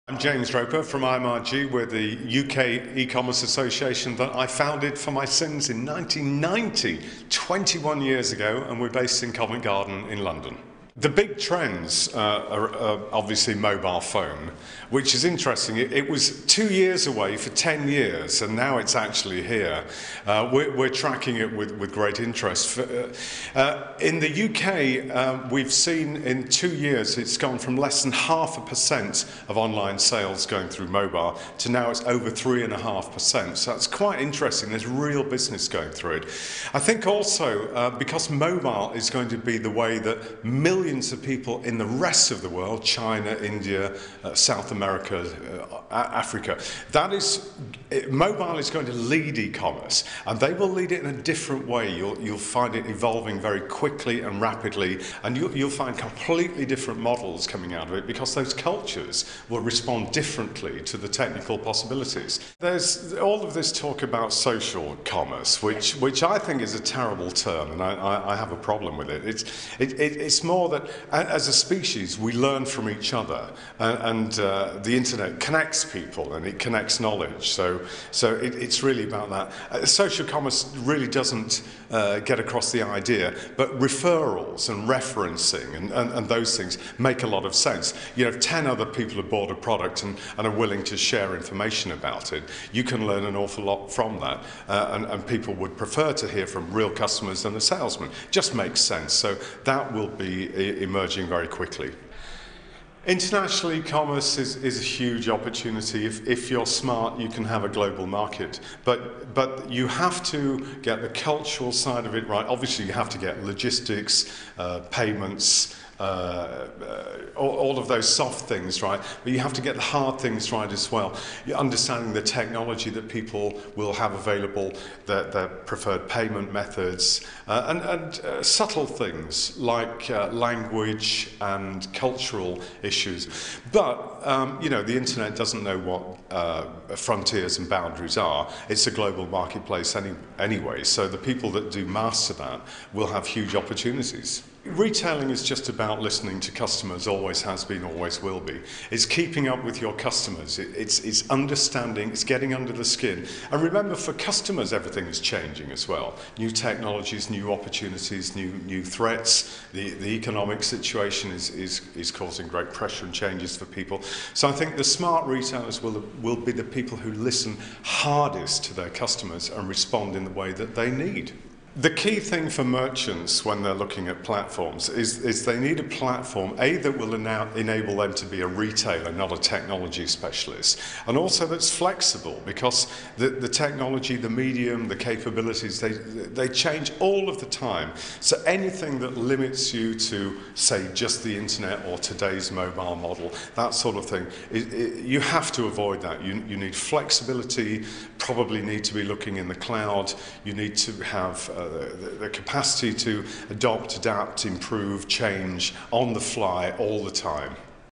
I'm James Roper from IMRG. We're the UK e-commerce association that I founded for my sins in 1990, 21 years ago, and we're based in Covent Garden in London. The big trends are obviously mobile phone, which is interesting. It was 2 years away for 10 years, and now it's actually here. We're tracking it with great interest. In the UK, we've seen in 2 years it's gone from less than 0.5% of online sales going through mobile to now it's over 3.5%. So that's quite interesting. There's real business going through it. I think also because mobile is going to be the way that millions of people in the rest of the world, China, India, South America, Africa, mobile is going to lead e-commerce, and they will lead it in a different way. You'll find it evolving very quickly and rapidly, and you'll find completely different models coming out of it because those cultures will respond differently to the technical possibilities. There's all of this talk about social commerce, which I think is a terrible term, and I have a problem with it. It's more that as a species we learn from each other, and the internet connects people and it connects knowledge. So it's really about that. Social commerce really doesn't get across the idea, but referrals and referencing and those things make a lot of sense. You know, if 10 other people have bought a product and are willing to share information about it, you can learn an awful lot from that, and people would prefer to hear from real customers than a salesman. Just makes sense. So that will be emerging very quickly. International e-commerce is a huge opportunity. If you're smart, you can have a global market, but you have to get the cultural side of it right. Obviously you have to get logistics, payments, all of those soft things right, but you have to get the hard things right as well. You're understanding the technology that people will have available, their preferred payment methods, and subtle things like language and cultural issues. But you know, the internet doesn't know what frontiers and boundaries are. It's a global marketplace anyway, so the people that do master that will have huge opportunities. Retailing is just about listening to customers, always has been, always will be. It's keeping up with your customers, it's understanding, it's getting under the skin. And remember, for customers everything is changing as well. New technologies, new opportunities, new threats. The economic situation is causing great pressure and changes for people. So I think the smart retailers will be the people who listen hardest to their customers and respond in the way that they need. The key thing for merchants when they're looking at platforms is they need a platform, that will enable them to be a retailer, not a technology specialist, and also that's flexible, because the technology, the medium, the capabilities, they change all of the time. So anything that limits you to, say, just the internet or today's mobile model, that sort of thing, you have to avoid that. You need flexibility, probably need to be looking in the cloud, you need to have the capacity to adopt, adapt, improve, change on the fly all the time.